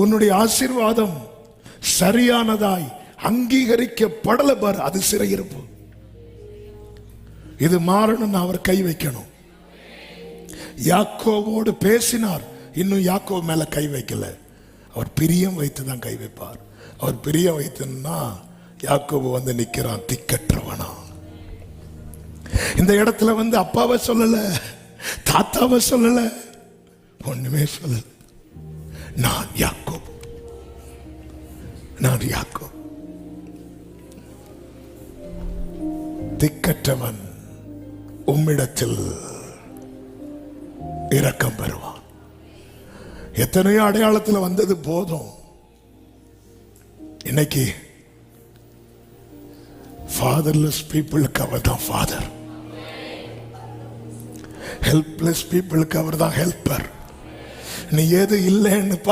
உன்னுடைய ஆசீர்வாதம் சரியானதாய் அங்கீகரிக்கப்படல பார், அது சிறையிருப்பு. இது மாறணும், அவர் கை வைக்கணும். யாக்கோவோடு பேசினார், இன்னும் யாக்கோ மேல கை வைக்கல. அவர் பிரியம் வைத்துதான் கை வைப்பார். அவர் பிரியம் வைத்துன்னா யாக்கோபு வந்து நிக்கிறான் திக்கற்றவனா. இந்த இடத்துல வந்து அப்பாவை சொல்லல, தாத்தாவை சொல்லல, ஒண்ணுமே சொல்லல. நான் யாக்கோபு, நான் யாக்கோபு. திக்கற்றவன் உம்மிடத்தில் இரக்கம் பெறுவான். எத்தனையோ அடையாளத்தில் வந்தது போதும். இன்னைக்கு fatherless பீப்புளுக்கு அவர் தான் ஃபாதர், ஹெல்ப்லெஸ் பீப்புளுக்கு அவர் தான் ஹெல்ப்பர். நீ எது இல்லைன்னு பார்த்து